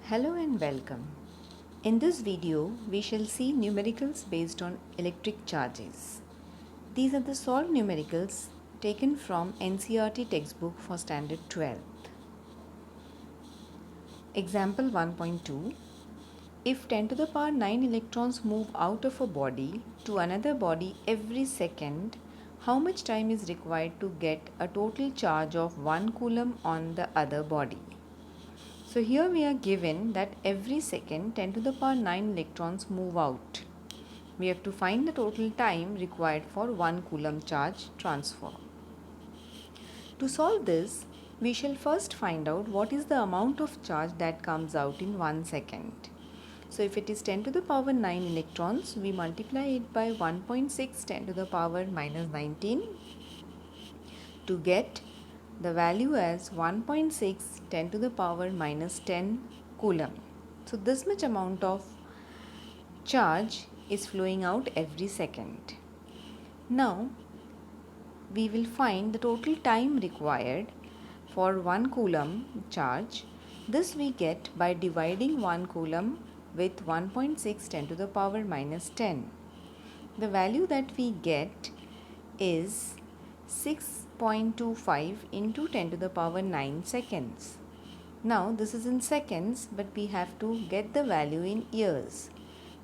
Hello and welcome. In this video, we shall see numericals based on electric charges. These are the solved numericals taken from NCERT textbook for Standard 12. Example 1.2. If 10 to the power 9 electrons move out of a body to another body every second, how much time is required to get a total charge of 1 coulomb on the other body? So here we are given that every second 10 to the power 9 electrons move out. We have to find the total time required for 1 coulomb charge transfer. To solve this, we shall first find out what is the amount of charge that comes out in 1 second. So if it is 10 to the power 9 electrons, we multiply it by 1.6 10 to the power minus 19 to get the value as 1.6 10 to the power minus 10 coulomb. So this much amount of charge is flowing out every second. Now we will find the total time required for 1 coulomb charge. This we get by dividing 1 coulomb with 1.6 10 to the power minus 10. The value that we get is 6.25 into 10 to the power 9 seconds. Now this is in seconds, but we have to get the value in years.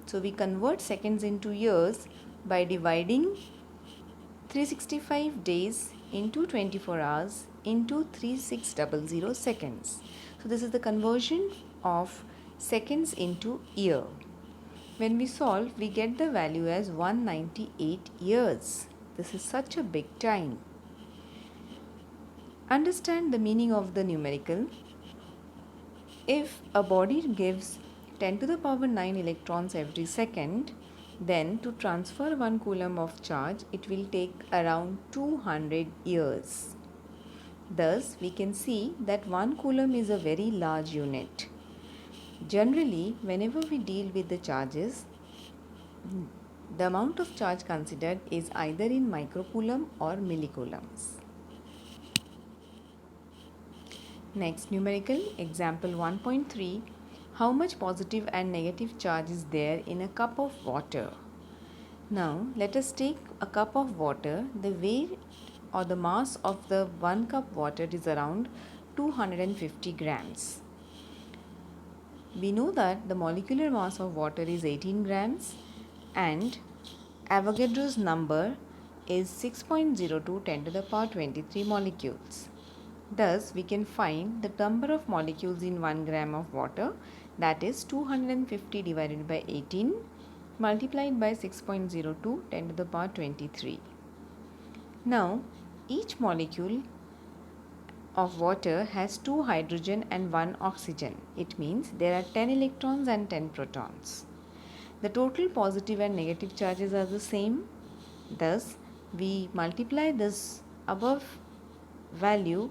So we convert seconds into years by dividing 365 days into 24 hours into 3600 seconds. So this is the conversion of seconds into year. When we solve, we get the value as 198 years. This is such a big time. Understand the meaning of the numerical. If a body gives 10 to the power 9 electrons every second, then to transfer 1 coulomb of charge, it will take around 200 years. Thus, we can see that 1 coulomb is a very large unit. Generally, whenever we deal with the charges, the amount of charge considered is either in microcoulomb or millicoulombs. Next numerical, example 1.3. How much positive and negative charge is there in a cup of water? Now, let us take a cup of water. The weight or the mass of the 1 cup water is around 250 grams. We know that the molecular mass of water is 18 grams and Avogadro's number is 6.02 10 to the power 23 molecules. Thus, we can find the number of molecules in 1 gram of water, that is 250 divided by 18 multiplied by 6.02 10 to the power 23. Now, each molecule of water has 2 hydrogen and 1 oxygen. It means there are 10 electrons and 10 protons. The total positive and negative charges are the same. Thus, we multiply this above value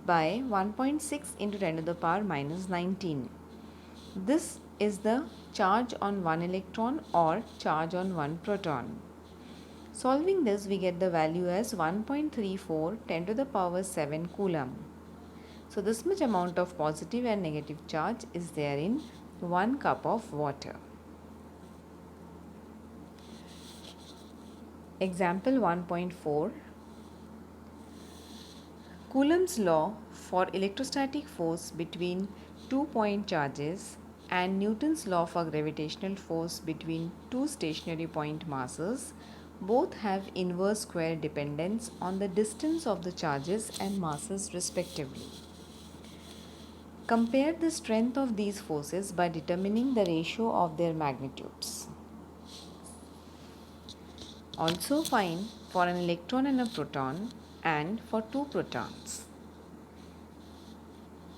by 1.6 into 10 to the power minus 19. This is the charge on 1 electron or charge on 1 proton. Solving this, we get the value as 1.34 10 to the power 7 coulomb. So this much amount of positive and negative charge is there in 1 cup of water. Example 1.4. Coulomb's law for electrostatic force between 2-point charges and Newton's law for gravitational force between 2 stationary point masses both have inverse square dependence on the distance of the charges and masses respectively. Compare the strength of these forces by determining the ratio of their magnitudes. Also find for an electron and a proton and for 2 protons.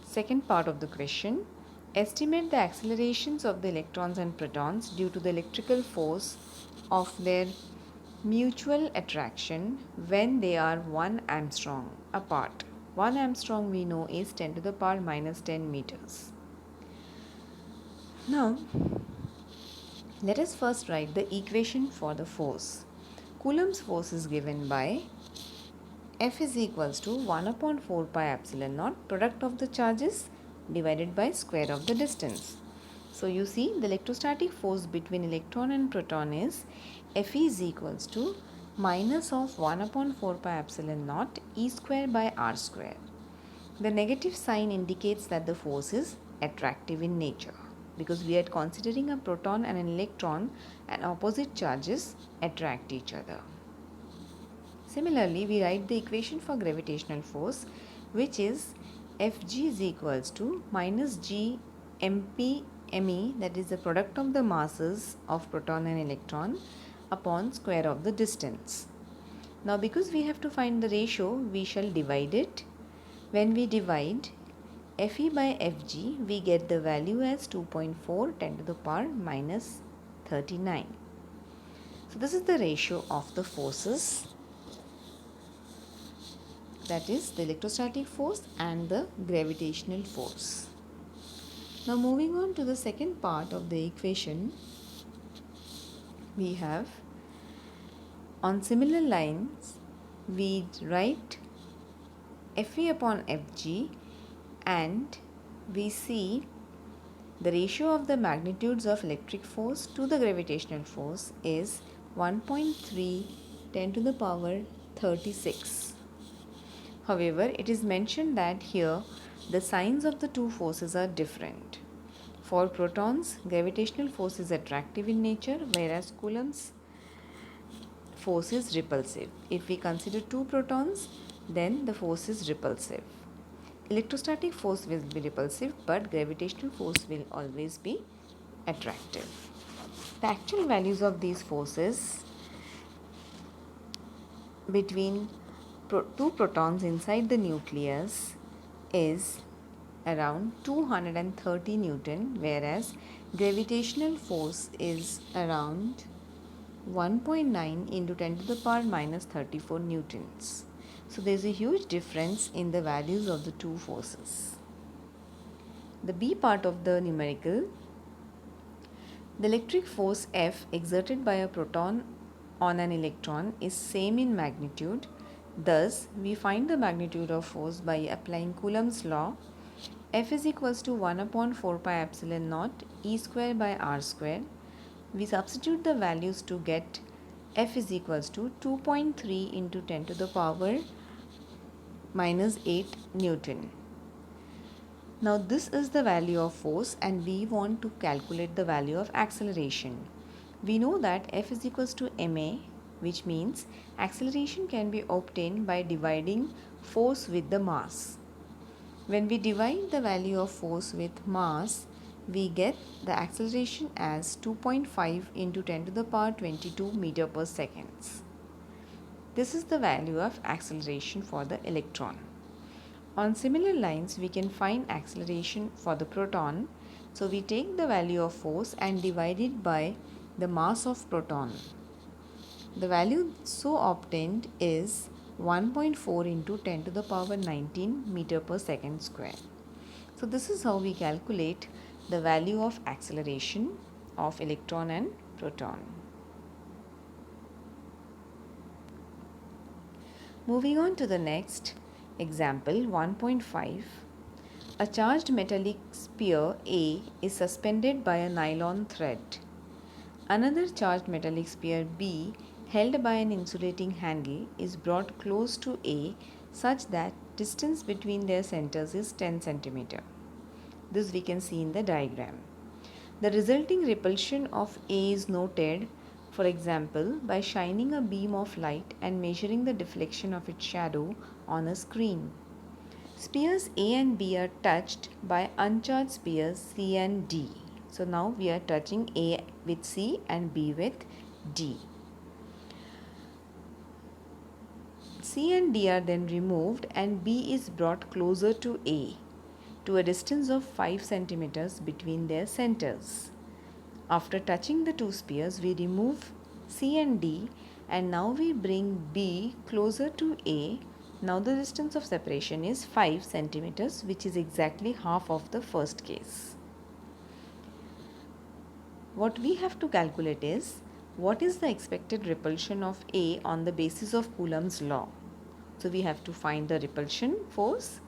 Second part of the question, estimate the accelerations of the electrons and protons due to the electrical force of their mutual attraction when they are 1 angstrom apart. 1 angstrom we know is 10 to the power minus 10 meters. Now, let us first write the equation for the force. Coulomb's force is given by F is equals to 1 upon 4 pi epsilon naught product of the charges divided by square of the distance. So you see the electrostatic force between electron and proton is Fe is equals to minus of 1 upon 4 pi epsilon naught E square by R square. The negative sign indicates that the force is attractive in nature because we are considering a proton and an electron and opposite charges attract each other. Similarly, we write the equation for gravitational force, which is Fg is equals to minus g mp me, that is the product of the masses of proton and electron, upon square of the distance. Now because we have to find the ratio, we shall divide it. When we divide Fe by Fg, we get the value as 2.4 10 to the power minus 39. So this is the ratio of the forces, that is the electrostatic force and the gravitational force. Now moving on to the second part of the equation, we have on similar lines we write Fe upon Fg and we see the ratio of the magnitudes of electric force to the gravitational force is 1.3 10 to the power 36. However, it is mentioned that here the signs of the two forces are different. For protons, gravitational force is attractive in nature, whereas Coulomb's force is repulsive. If we consider two protons, then the force is repulsive. Electrostatic force will be repulsive, but gravitational force will always be attractive. The actual values of these forces between two protons inside the nucleus is around 230 Newton, whereas gravitational force is around 1.9 into 10 to the power minus 34 newtons. So there is a huge difference in the values of the two forces. The B part of the numerical, the electric force F exerted by a proton on an electron is same in magnitude. Thus, we find the magnitude of force by applying Coulomb's law. F is equals to 1 upon 4 pi epsilon naught E square by R square. We substitute the values to get F is equals to 2.3 into 10 to the power minus 8 Newton. Now this is the value of force and we want to calculate the value of acceleration. We know that F is equals to ma, which means acceleration can be obtained by dividing force with the mass. When we divide the value of force with mass, we get the acceleration as 2.5 into 10 to the power 22 meter per second. This is the value of acceleration for the electron. On similar lines, we can find acceleration for the proton. So we take the value of force and divide it by the mass of proton. The value so obtained is 1.4 into 10 to the power 19 meter per second square. So this is how we calculate the value of acceleration of electron and proton. Moving on to the next example 1.5. A charged metallic sphere A is suspended by a nylon thread. Another charged metallic sphere B held by an insulating handle is brought close to A such that distance between their centers is 10 cm. This we can see in the diagram. The resulting repulsion of A is noted, for example, by shining a beam of light and measuring the deflection of its shadow on a screen. Spheres A and B are touched by uncharged spheres C and D. So now we are touching A with C and B with D. C and D are then removed and B is brought closer to A to a distance of 5 centimeters between their centers. After touching the two spheres, we remove C and D and now we bring B closer to A. Now the distance of separation is 5 centimeters, which is exactly half of the first case. What we have to calculate is what is the expected repulsion of A on the basis of Coulomb's law. So we have to find the repulsion force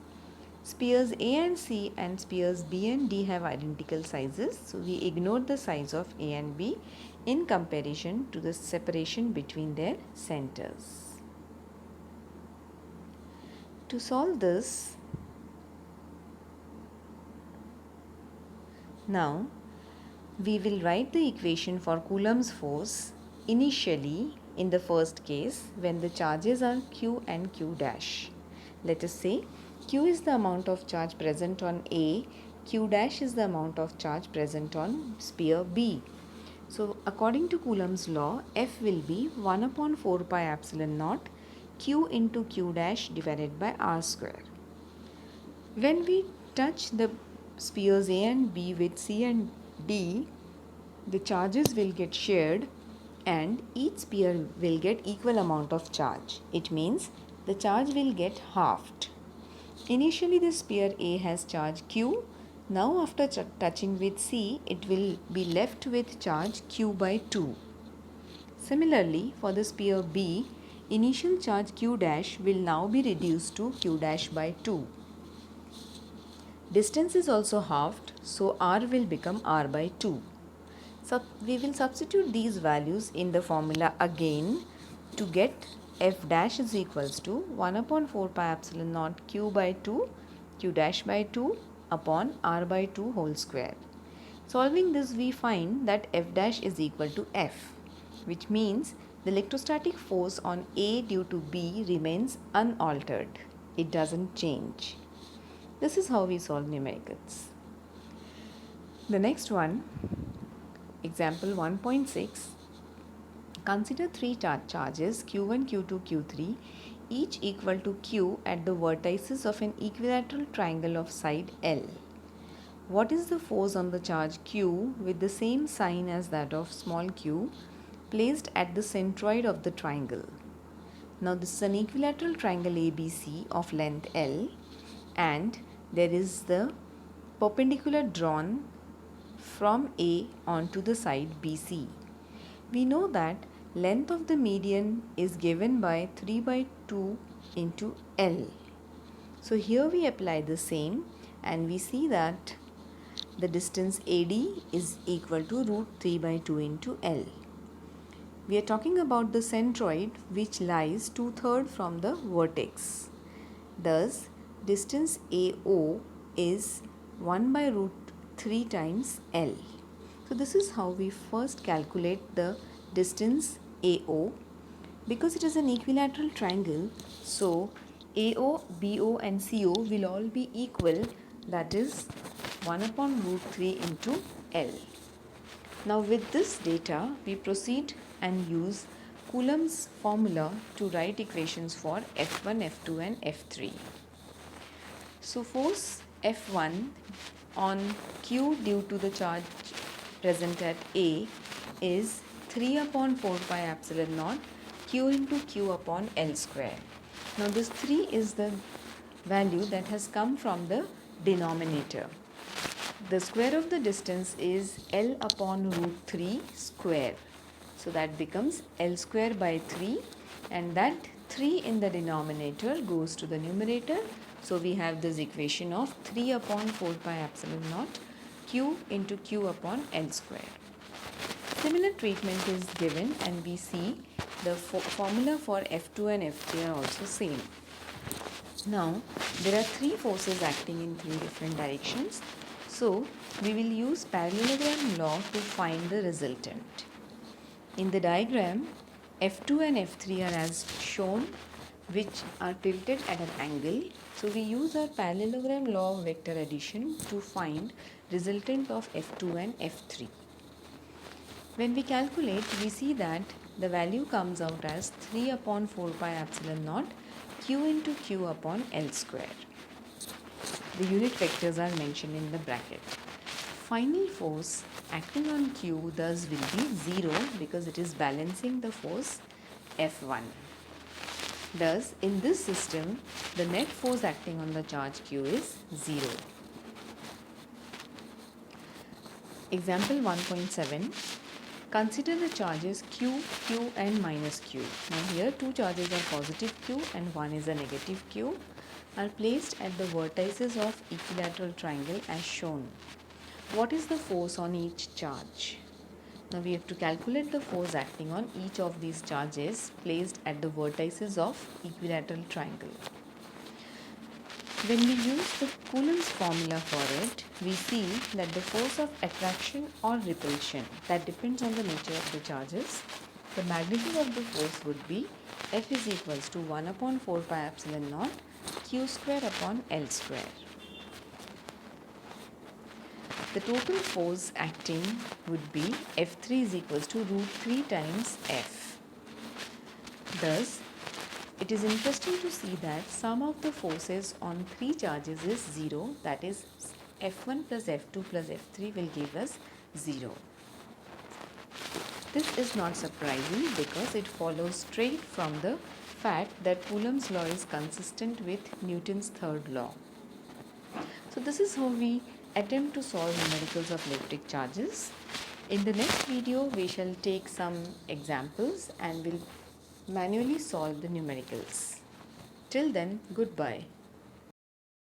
Spheres A and C and spheres B and D have identical sizes, so we ignore the size of A and B in comparison to the separation between their centers. To solve this, now we will write the equation for Coulomb's force initially in the first case when the charges are Q and Q dash. Let us say Q is the amount of charge present on A, Q dash is the amount of charge present on sphere B. So according to Coulomb's law, F will be 1 upon 4 pi epsilon naught Q into Q dash divided by R square. When we touch the spheres A and B with C and D, the charges will get shared and each sphere will get equal amount of charge. It means the charge will get halved. Initially the sphere A has charge Q. Now after touching with C, it will be left with charge Q by 2. Similarly, for the sphere B, initial charge Q dash will now be reduced to Q dash by 2. Distance is also halved, so R will become R by 2. So we will substitute these values in the formula again to get F dash is equals to 1 upon 4 pi epsilon naught Q by 2 Q dash by 2 upon R by 2 whole square. Solving this, we find that F dash is equal to F, which means the electrostatic force on A due to B remains unaltered. It doesn't change. This is how we solve numericals. The next one, example 1.6. Consider three charges Q1, Q2, Q3, each equal to Q at the vertices of an equilateral triangle of side L. What is the force on the charge Q with the same sign as that of small q placed at the centroid of the triangle? Now this is an equilateral triangle ABC of length L, and there is the perpendicular drawn from A onto the side BC. We know that length of the median is given by 3 by 2 into L. So here we apply the same and we see that the distance AD is equal to root 3 by 2 into L. We are talking about the centroid which lies 2/3 from the vertex. Thus, distance AO is 1 by root 3 times L. So this is how we first calculate the distance AO. Because it is an equilateral triangle, so AO, BO and CO will all be equal, that is 1 upon root 3 into L. Now with this data, we proceed and use Coulomb's formula to write equations for F1, F2 and F3. So force F1 on Q due to the charge present at A is 3 upon 4 pi epsilon naught Q into Q upon L square. Now this 3 is the value that has come from the denominator. The square of the distance is L upon root 3 square. So that becomes L square by 3, and that 3 in the denominator goes to the numerator. So we have this equation of 3 upon 4 pi epsilon naught Q into Q upon L square. Similar treatment is given and we see the formula for F2 and F3 are also same. Now there are three forces acting in three different directions. So we will use parallelogram law to find the resultant. In the diagram, F2 and F3 are as shown, which are tilted at an angle. So we use our parallelogram law of vector addition to find resultant of F2 and F3. When we calculate, we see that the value comes out as 3 upon 4 pi epsilon naught Q into Q upon L square. The unit vectors are mentioned in the bracket. Final force acting on Q thus will be 0 because it is balancing the force F1. Thus, in this system, the net force acting on the charge Q is 0. Example 1.7. Consider the charges Q, Q and minus Q. Now here two charges are positive Q and one is a negative Q. are placed at the vertices of equilateral triangle as shown. What is the force on each charge? Now we have to calculate the force acting on each of these charges placed at the vertices of equilateral triangle. When we use the Coulomb's formula for it, we see that the force of attraction or repulsion, that depends on the nature of the charges. The magnitude of the force would be F is equals to 1 upon 4 pi epsilon naught Q square upon L square. The total force acting would be F3 is equals to root 3 times F. Thus, it is interesting to see that sum of the forces on 3 charges is 0, that is F1 plus F2 plus F3 will give us 0. This is not surprising because it follows straight from the fact that Coulomb's law is consistent with Newton's third law. So this is how we attempt to solve numericals of electric charges. In the next video, we shall take some examples and will manually solve the numericals. Till then, goodbye.